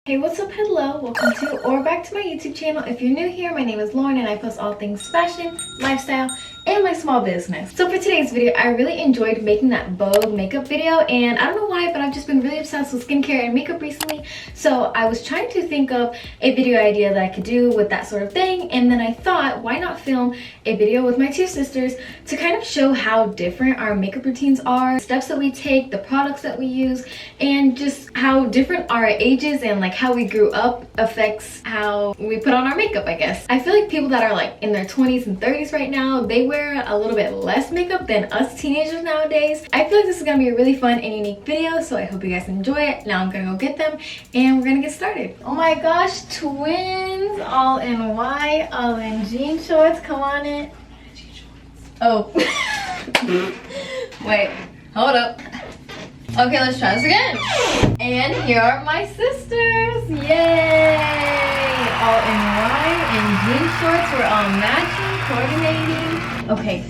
Hey, what's up? Hello, welcome to or back to my YouTube channel. If you're new here, my name is Lauren and I post all things fashion, lifestyle, and my small business. So for today's video, I really enjoyed making that Vogue makeup video, and I don't know why, but I've just been really obsessed with skincare and makeup recently. So I was trying to think of a video idea that I could do with that sort of thing, and then I thought, why not film a video with my two sisters to kind of show how different our makeup routines are, steps that we take, the products that we use, and just how different our ages and like how we grew up affects how we put on our makeup, I guess. I feel like people that are like in their 20s and 30s right now, they wear a little bit less makeup than us teenagers nowadays. I feel like this is gonna be a really fun and unique video, so I hope you guys enjoy it. Now I'm gonna go get them and we're gonna get started. Oh my gosh, twins, all in white, all in jean shorts. Come on in. Oh. Wait, hold up. Okay, let's try this again. And here are my sisters. Yay! All in white and jean shorts. We're all matching, coordinating. Okay.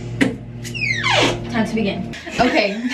Time to begin. Okay.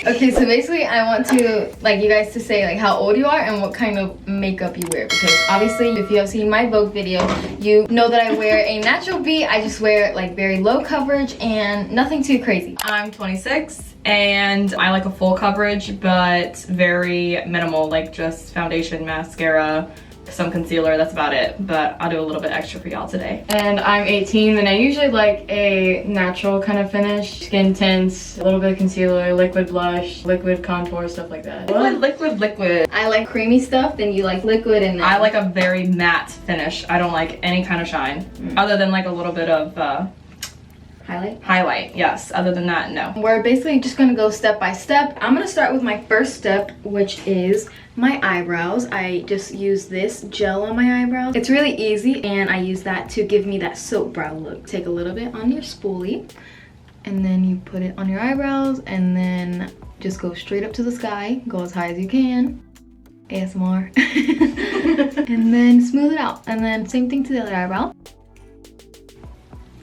Okay, so basically I want to like you guys to say like how old you are and what kind of makeup you wear, because obviously if you have seen my Vogue video, you know that I wear a natural V. I just wear like very low coverage and nothing too crazy. I'm 26 and I like a full coverage but very minimal, like just foundation, mascara, some concealer, that's about it, but I'll do a little bit extra for y'all today. And I'm 18 and I usually like a natural kind of finish, skin tints, a little bit of concealer, liquid blush, liquid contour, stuff like that. Liquid. I like creamy stuff, then you like liquid, and then I like a very matte finish. I don't like any kind of shine, other than like a little bit of highlight, yes. Other than that, no. We're basically just gonna go step by step. I'm gonna start with my first step, which is my eyebrows. I just use this gel on my eyebrows. It's really easy, and I use that to give me that soap brow look. Take a little bit on your spoolie, and then you put it on your eyebrows, and then just go straight up to the sky. Go as high as you can. ASMR. And then smooth it out. And then same thing to the other eyebrow.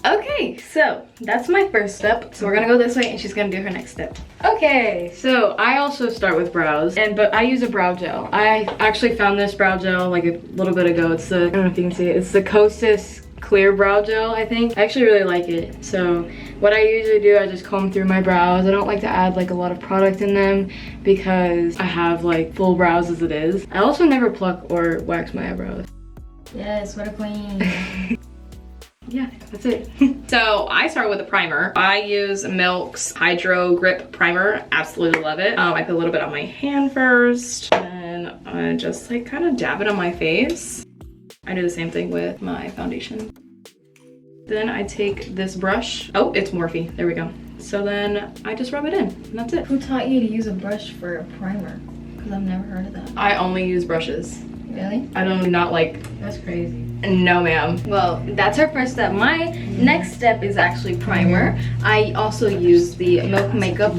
Okay, so that's my first step. So we're gonna go this way and she's gonna do her next step. Okay, so I also start with brows, but I use a brow gel. I actually found this brow gel like a little bit ago. It's the, I don't know if you can see it, it's the Kosas clear brow gel, I think. I actually really like it. So what I usually do, I just comb through my brows. I don't like to add like a lot of product in them because I have like full brows as it is. I also never pluck or wax my eyebrows. Yes, what a queen. Yeah, that's it. So I start with a primer. I use Milk's Hydro Grip Primer. Absolutely love it. I put a little bit on my hand first, and I just like kind of dab it on my face. I do the same thing with my foundation. Then I take this brush. Oh, it's Morphe. There we go. So then I just rub it in, and that's it. Who taught you to use a brush for a primer? Because I've never heard of that. I only use brushes. Really? I do not like... That's crazy. No, ma'am. Well, that's our first step. My next step is actually primer. I also use the Milk Makeup.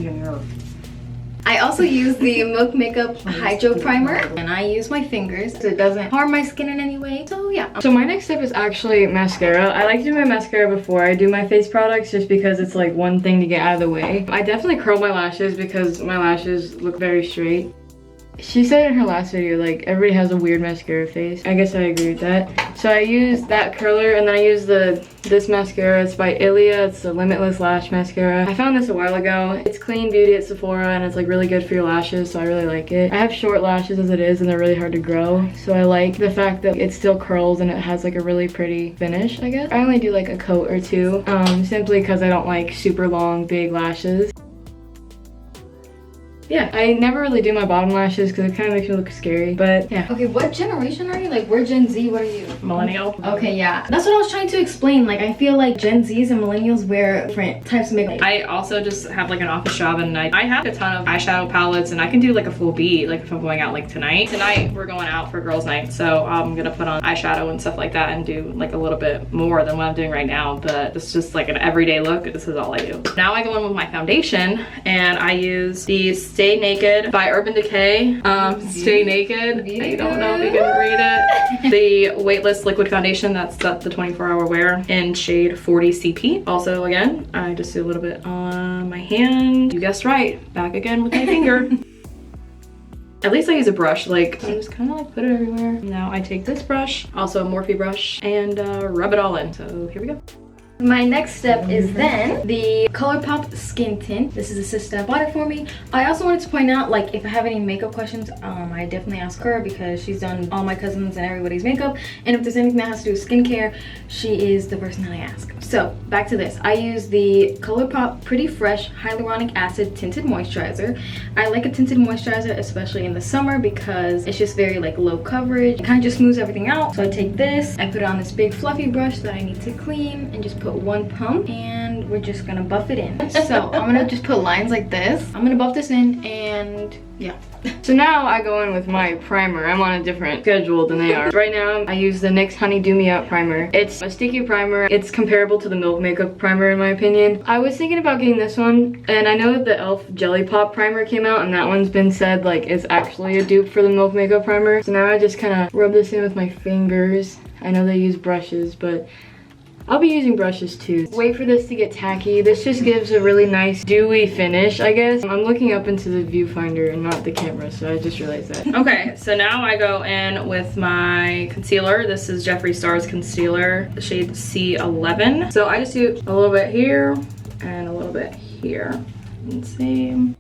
Hydro Primer, and I use my fingers so it doesn't harm my skin in any way. So yeah. So my next step is actually mascara. I like to do my mascara before I do my face products just because it's like one thing to get out of the way. I definitely curl my lashes because my lashes look very straight. She said in her last video, like, everybody has a weird mascara face. I guess I agree with that. So I use that curler, and then I use this mascara. It's by Ilia. It's the Limitless Lash Mascara. I found this a while ago. It's clean beauty at Sephora, and it's like really good for your lashes, so I really like it. I have short lashes as it is, and they're really hard to grow. So I like the fact that it still curls and it has like a really pretty finish, I guess. I only do like a coat or two, simply because I don't like super long, big lashes. Yeah, I never really do my bottom lashes because it kind of makes me look scary, but yeah. Okay, what generation are you? Like, we're Gen Z, what are you? Millennial. Okay, yeah. That's what I was trying to explain. Like, I feel like Gen Zs and millennials wear different types of makeup. I also just have like an office job, and I have a ton of eyeshadow palettes, and I can do like a full beat, like if I'm going out like tonight. Tonight, we're going out for girls' night, so I'm gonna put on eyeshadow and stuff like that and do like a little bit more than what I'm doing right now, but it's just like an everyday look. This is all I do. Now I go in with my foundation, and I use the Stay Naked by Urban Decay. Stay Naked. I don't know if you can read it. The Weightless Liquid Foundation, that's the 24-hour wear in shade 40 CP. Also, again, I just do a little bit on my hand. You guessed right. Back again with my finger. At least I use a brush. Like, I just kind of like put it everywhere. Now I take this brush, also a Morphe brush, and rub it all in. So here we go. My next step is then the ColourPop Skin Tint. This is a sister that bought it for me. I also wanted to point out, like, if I have any makeup questions, I definitely ask her because she's done all my cousins and everybody's makeup. And if there's anything that has to do with skincare, she is the person that I ask. So back to this. I use the ColourPop Pretty Fresh Hyaluronic Acid Tinted Moisturizer. I like a tinted moisturizer, especially in the summer, because it's just very like low coverage. It kind of just smooths everything out. So I take this, I put it on this big fluffy brush that I need to clean, and just put one pump, and we're just gonna buff it in. So I'm gonna just put lines like this. I'm gonna buff this in, and yeah. So now I go in with my primer. I'm on a different schedule than they are. Right now I use the NYX Honey Do Me Up primer. It's a sticky primer. It's comparable to the Milk Makeup primer in my opinion. I was thinking about getting this one, and I know that the e.l.f. Jelly Pop primer came out, and that one's been said like is actually a dupe for the Milk Makeup primer. So now I just kind of rub this in with my fingers. I know they use brushes, but I'll be using brushes too. Wait for this to get tacky. This just gives a really nice dewy finish, I guess. I'm looking up into the viewfinder and not the camera, so I just realized that. Okay, so now I go in with my concealer. This is Jeffree Star's concealer, the shade C11. So I just do a little bit here and a little bit here. And same.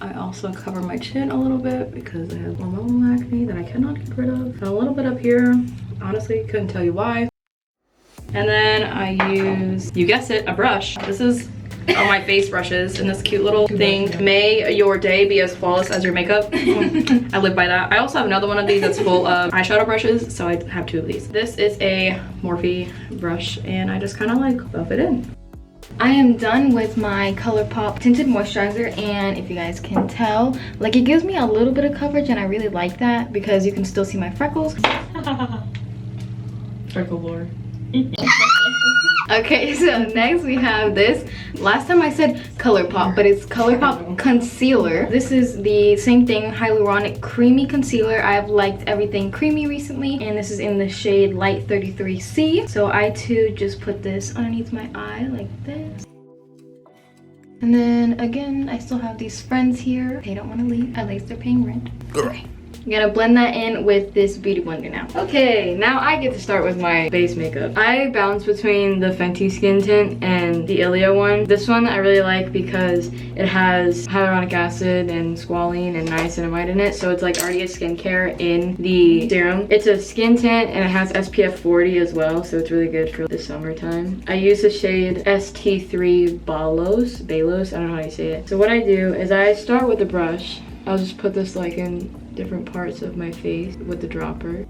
I also cover my chin a little bit because I have hormonal acne that I cannot get rid of. And a little bit up here. Honestly, couldn't tell you why. And then I use, you guessed it, a brush. This is on my face brushes in this cute little thing. May your day be as flawless as your makeup. I live by that. I also have another one of these that's full of eyeshadow brushes, so I have two of these. This is a Morphe brush, and I just kind of like buff it in. I am done with my ColourPop Tinted Moisturizer, and if you guys can tell, like, it gives me a little bit of coverage, and I really like that because you can still see my freckles. Freckle laur. Okay, so next we have this. Last time I said ColourPop, but it's ColourPop Concealer. This is the same thing, hyaluronic creamy concealer. I've liked everything creamy recently, and this is in the shade Light 33C. So I too just put this underneath my eye like this. And then again, I still have these friends here. They don't want to leave, at least they're paying rent. Okay. I'm gonna blend that in with this Beauty Blender now. Okay, now I get to start with my base makeup. I bounce between the Fenty Skin Tint and the Ilia one. This one I really like because it has hyaluronic acid and squalene and niacinamide in it, so it's like already a skincare in the serum. It's a skin tint and it has SPF 40 as well, so it's really good for the summertime. I use the shade ST3 Balos, I don't know how you say it. So what I do is I start with the brush. I'll just put this like in different parts of my face with the dropper.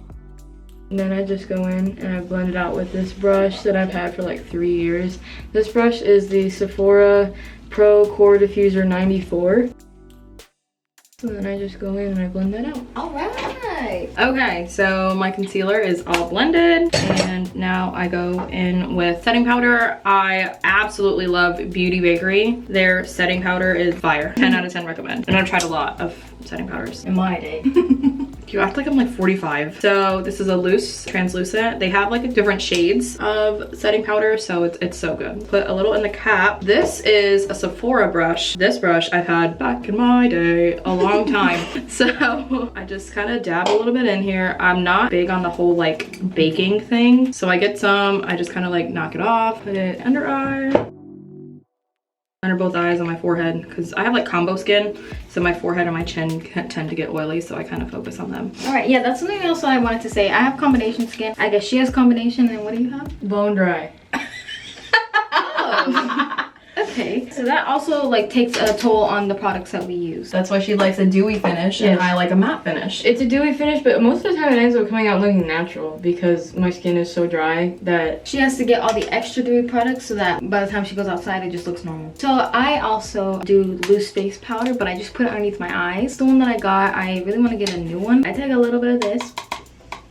And then I just go in and I blend it out with this brush that I've had for like 3 years. This brush is the Sephora Pro Core Diffuser 94. So then I just go in and I blend that out. All right. Okay, so my concealer is all blended, and now I go in with setting powder. I absolutely love Beauty Bakery. Their setting powder is fire. 10 out of 10 recommend. And I've tried a lot of setting powders in my day. You act like I'm like 45. So this is a loose, translucent. They have like different shades of setting powder, so it's so good. Put a little in the cap. This is a Sephora brush. This brush I've had back in my day, a long time. So I just kind of dab a little bit in here. I'm not big on the whole like baking thing. So I get some, I just kind of like knock it off, put it under eye. Under both eyes on my forehead, because I have like combo skin, so my forehead and my chin tend to get oily, so I kind of focus on them. All right, yeah, that's something else I wanted to say. I have combination skin. I guess she has combination, and what do you have? Bone dry. Oh. Okay, so that also like takes a toll on the products that we use. That's why she likes a dewy finish, and I like a matte finish. It's a dewy finish, but most of the time it ends up coming out looking natural because my skin is so dry that she has to get all the extra dewy products so that by the time she goes outside it just looks normal. So I also do loose face powder, but I just put it underneath my eyes. The one that I got, I really want to get a new one. I take a little bit of this.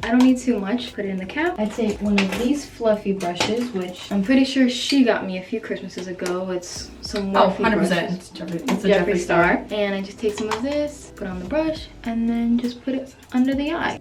I don't need too much. Put it in the cap. I take one of these fluffy brushes, which I'm pretty sure she got me a few Christmases ago. It's some Morphe 100%. It's a Jeffree Star. And I just take some of this, put on the brush, and then just put it under the eye.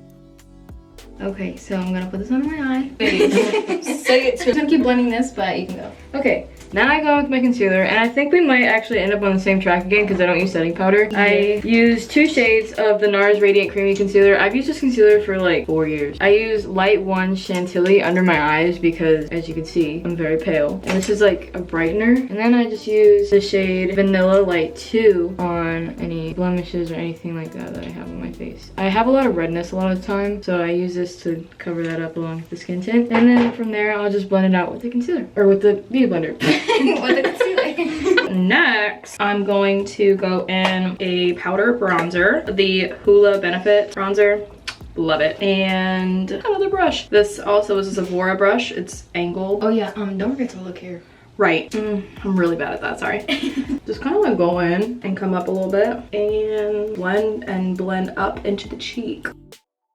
Okay, so I'm gonna put this under my eye. Say it too. I'm gonna keep blending this, but you can go. okay, Now I go with my concealer, and I think we might actually end up on the same track again because I don't use setting powder. Yeah. I use 2 shades of the NARS Radiant Creamy Concealer. I've used this concealer for like 4 years. I use Light 1 Chantilly under my eyes because, as you can see, I'm very pale. And this is like a brightener. And then I just use the shade Vanilla Light 2 on any blemishes or anything like that I have on my face. I have a lot of redness a lot of the time, so I use this to cover that up along with the skin tint. And then from there, I'll just blend it out with the concealer, or with the beauty blender. With the concealer. Next, I'm going to go in a powder bronzer, the Hoola Benefit bronzer. Love it. And another brush. This also is a Sephora brush. It's angled. Oh yeah, don't forget to look here. Right. I'm really bad at that, sorry. Just kind of like go in and come up a little bit and blend up into the cheek.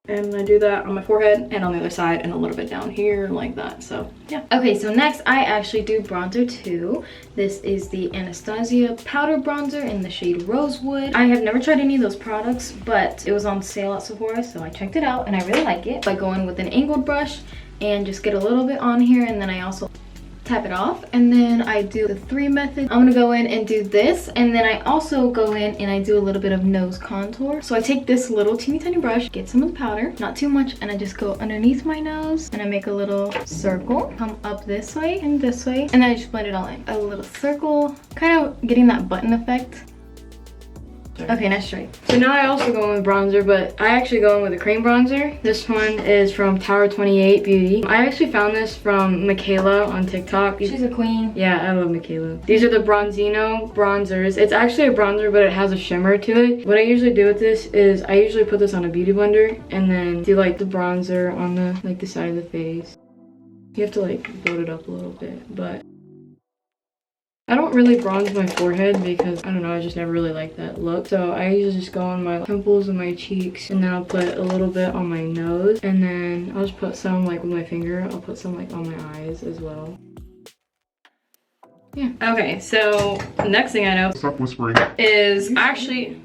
And I do that on my forehead and on the other side and a little bit down here like that, so yeah. Okay, so next I actually do bronzer too. This is the Anastasia powder bronzer in the shade Rosewood. I have never tried any of those products, but it was on sale at Sephora, so I checked it out and I really like it. I go in with an angled brush and just get a little bit on here, and then I also tap it off, and then I do the 3 method. I'm gonna go in and do this, and then I also go in and I do a little bit of nose contour. So I take this little teeny tiny brush, get some of the powder, not too much, and I just go underneath my nose and I make a little circle, come up this way and this way, and then I just blend it all in. A little circle, kind of getting that button effect. Okay, that's straight. So now I also go in with bronzer, but I actually go in with a cream bronzer. This one is from Tower 28 Beauty. I actually found this from Michaela on TikTok. She's a queen. Yeah, I love Michaela. These are the Bronzino bronzers. It's actually a bronzer, but it has a shimmer to it. What I usually do with this is I usually put this on a beauty blender and then do like the bronzer on the like the side of the face. You have to like build it up a little bit, but I don't really bronze my forehead because, I don't know, I just never really liked that look. So I usually just go on my temples and my cheeks, and then I'll put a little bit on my nose, and then I'll just put some like with my finger. I'll put some like on my eyes as well. Yeah. Okay, so next thing I know Stop whispering. is actually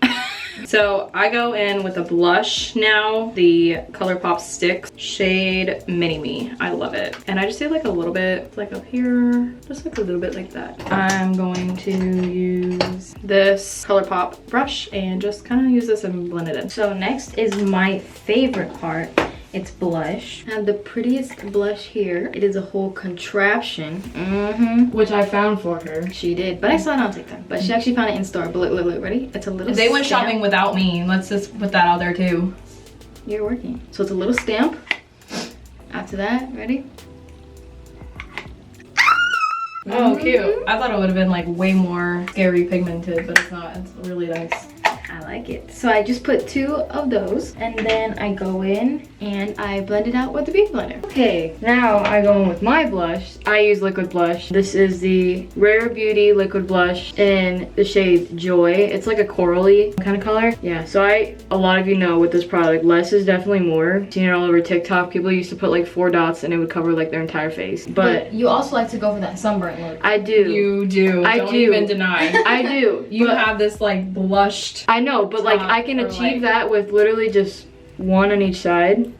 so I go in with a blush now, the ColourPop Sticks shade Mini Me. I love it. And I just do like a little bit, like up here, just like a little bit like that. I'm going to use this ColourPop brush and just kind of use this and blend it in. So next is my favorite part. It's blush. I have the prettiest blush here. It is a whole contraption. Which I found for her. She did, but I saw it on TikTok. But she actually found it in store. But look, ready? It's a little They went stamp. shopping without me. Let's just put that out there too. You're working. So it's a little stamp. After that, ready? Oh, cute. I thought it would have been like way more scary pigmented, but it's not. It's really nice. I like it. So I just put 2 of those, and then I go in and I blend it out with the beauty blender. Okay, now I go in with my blush. I use liquid blush. This is the Rare Beauty liquid blush in the shade Joy. It's like a corally kind of color. Yeah, so a lot of you know with this product, less is definitely more. I've seen it all over TikTok. People used to put like 4 dots and it would cover like their entire face. But you also like to go for that sunburn look. I do. You do. Don't even deny. I do. You have this like blushed. I know, but like I can achieve that with literally just 1 on each side.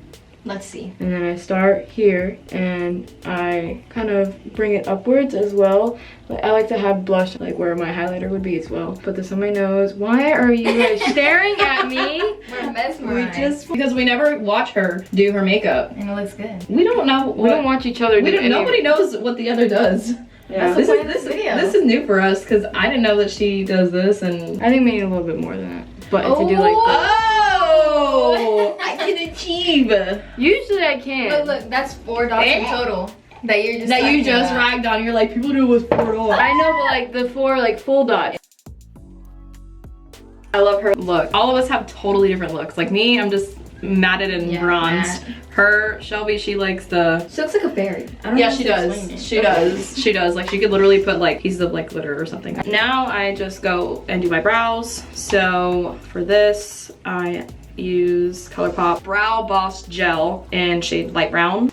Let's see. And then I start here and I kind of bring it upwards as well. But I like to have blush like where my highlighter would be as well. Put this on my nose. Why are you guys staring at me? We're mesmerized. Because we never watch her do her makeup. And it looks good. We don't know. We don't watch each other do any. Nobody knows what the other does. Yeah. This is new for us because I didn't know that she does this, and I think we need a little bit more than that. But to do like oh, I can achieve. Usually I can. Look, that's 4 dots in total. That you just ragged on. You're like, people do it with 4 dots. I know, but like the 4 like full dots. I love her look. All of us have totally different looks. Like me, I'm just matted and bronzed. Her, Shelby, she likes the... She looks like a fairy. I don't Yeah, know she how to does. explain it. She does. She does. Like, she could literally put like pieces of like glitter or something. Now I just go and do my brows. So for this, I use ColourPop Brow Boss Gel in shade Light Brown.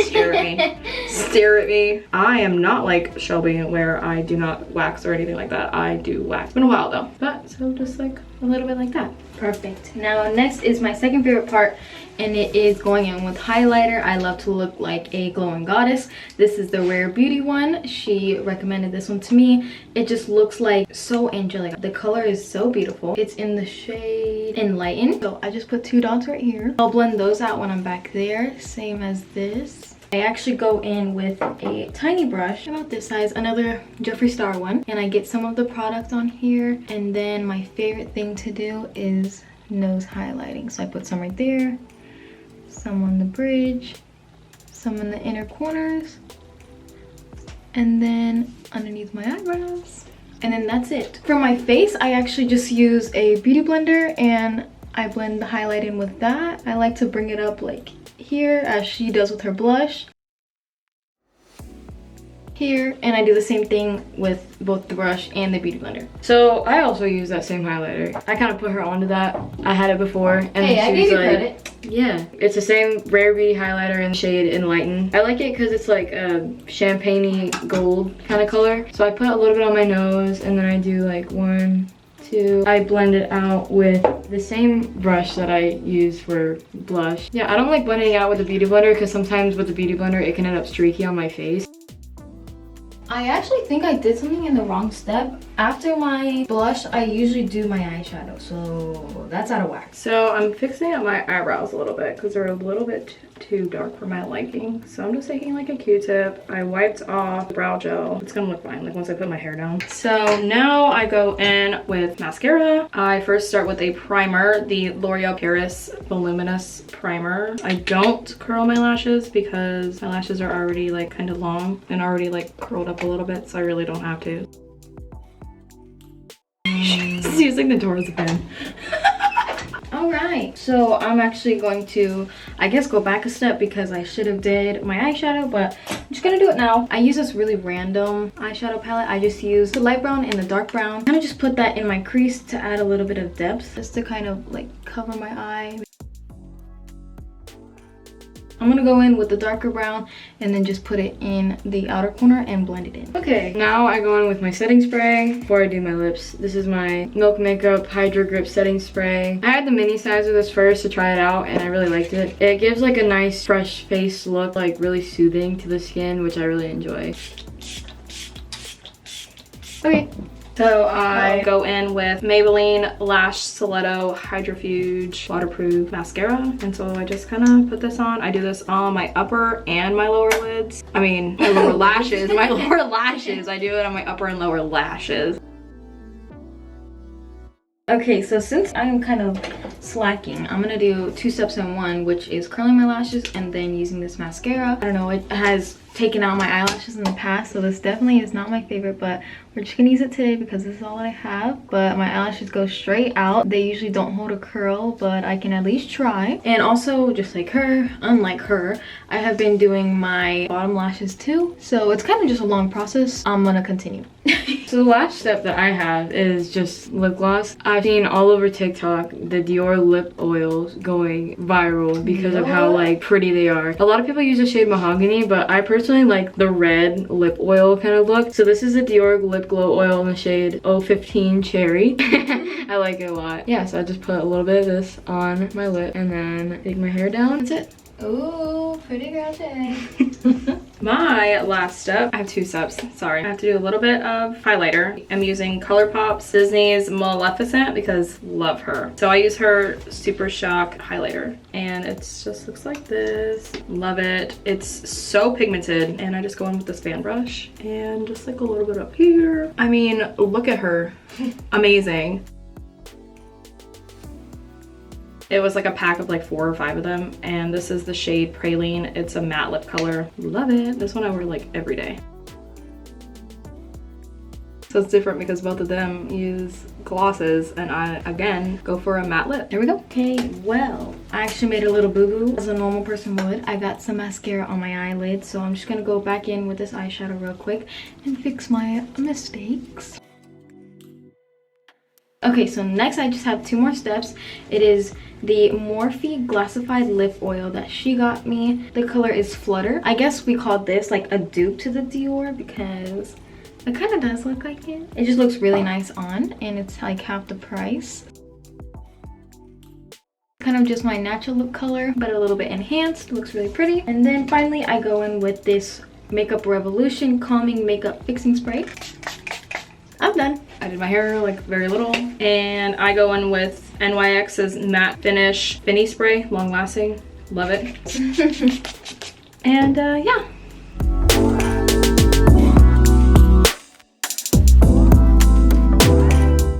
Stare at me. Stare at me. I am not like Shelby where I do not wax or anything like that. I do wax. It's been a while though. But so just like a little bit like that. Perfect. Now next is my second favorite part, and it is going in with highlighter. I love to look like a glowing goddess. This is the Rare Beauty one. She recommended this one to me. It just looks like so angelic. The color is so beautiful. It's in the shade Enlighten. So I just put 2 dots right here. I'll blend those out when I'm back there, same as this. I actually go in with a tiny brush about this size, another Jeffree Star one, and I get some of the product on here. And then my favorite thing to do is nose highlighting. So I put some right there, some on the bridge, some in the inner corners, and then underneath my eyebrows. And then that's it. For my face, I actually just use a beauty blender and I blend the highlight in with that. I like to bring it up like here as she does with her blush. Here, and I do the same thing with both the brush and the beauty blender. So I also use that same highlighter. I kind of put her onto that. I had it before, and Hey, I she gave was you like, credit. yeah, it's the same Rare Beauty highlighter in the shade Enlighten. I like it because it's like a champagne-y gold kind of color. So I put a little bit on my nose, and then I do like 1, 2. I blend it out with the same brush that I use for blush. Yeah, I don't like blending it out with the beauty blender because sometimes with the beauty blender it can end up streaky on my face. I actually think I did something in the wrong step. After my blush, I usually do my eyeshadow, so that's out of whack. So I'm fixing up my eyebrows a little bit because they're a little bit too dark for my liking. So I'm just taking like a Q-tip. I wiped off brow gel. It's gonna look fine like once I put my hair down. So now I go in with mascara. I first start with a primer, the L'Oreal Paris Voluminous Primer. I don't curl my lashes because my lashes are already like kind of long and already like curled up a little bit, so I really don't have to. She's using the door as a pen. Alright, so I'm actually going to, I guess, go back a step because I should have did my eyeshadow, but I'm just gonna do it now. I use this really random eyeshadow palette. I just use the light brown and the dark brown. Kind of just put that in my crease to add a little bit of depth, just to kind of like cover my eye. I'm gonna go in with the darker brown and then just put it in the outer corner and blend it in. Okay, now I go in with my setting spray before I do my lips. This is my Milk Makeup Hydro Grip Setting Spray. I had the mini size of this first to try it out and I really liked it. It gives like a nice fresh face look, like really soothing to the skin, which I really enjoy. Okay. So I go in with Maybelline Lash Stiletto Hydrofuge Waterproof Mascara. And so I just kind of put this on. I do this on my upper and my lower lids. I mean, my lower lashes. My lower lashes. I do it on my upper and lower lashes. Okay, so since I'm kind of slacking, I'm gonna do 2 steps in one, which is curling my lashes and then using this mascara. I don't know, it has taken out my eyelashes in the past, so this definitely is not my favorite, but we're just gonna use it today because this is all I have. But my eyelashes go straight out. They usually don't hold a curl, but I can at least try. And also, just like her, unlike her, I have been doing my bottom lashes too, so it's kind of just a long process. I'm gonna continue. So the last step that I have is just lip gloss. I've seen all over TikTok the Dior lip oils going viral because of how like pretty they are. A lot of people use the shade Mahogany, but I personally like the red lip oil kind of look. So this is the Dior lip glow oil in the shade 015 Cherry. I like it a lot. Yeah, so I just put a little bit of this on my lip and then take my hair down. That's it. Ooh, pretty girl today. My last step, I have 2 steps, sorry. I have to do a little bit of highlighter. I'm using ColourPop's Disney's Maleficent because love her. So I use her Super Shock highlighter and it just looks like this. Love it. It's so pigmented and I just go in with this fan brush and just like a little bit up here. I mean, look at her. Amazing. It was like a pack of like 4 or 5 of them, and this is the shade Praline. It's a matte lip color. Love it. This one I wear like every day. So it's different because both of them use glosses and I, again, go for a matte lip. There we go. Okay, well, I actually made a little boo-boo as a normal person would. I got some mascara on my eyelids, so I'm just gonna go back in with this eyeshadow real quick and fix my mistakes. Okay, so next I just have 2 more steps. It is the Morphe Glassified Lip Oil that she got me. The color is Flutter. I guess we called this like a dupe to the Dior because it kind of does look like it. It just looks really nice on, and it's like half the price. Kind of just my natural lip color, but a little bit enhanced. Looks really pretty. And then finally I go in with this Makeup Revolution Calming Makeup Fixing Spray. I'm done. I did my hair like very little. And I go in with NYX's Matte Finish Finny Spray, long lasting. Love it. And yeah.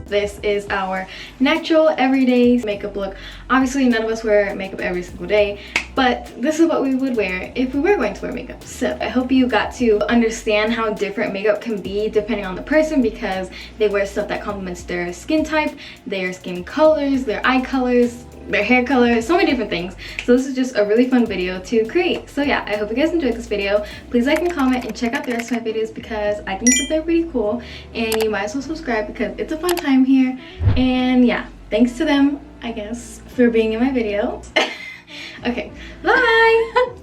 This is our natural everyday makeup look. Obviously none of us wear makeup every single day, but this is what we would wear if we were going to wear makeup. So I hope you got to understand how different makeup can be depending on the person, because they wear stuff that complements their skin type, their skin colors, their eye colors, their hair color, so many different things. So this is just a really fun video to create. So yeah, I hope you guys enjoyed this video. Please like and comment and check out the rest of my videos because I think that they're pretty cool, and you might as well subscribe because it's a fun time here. And yeah, thanks to them, I guess, for being in my video. Okay, bye.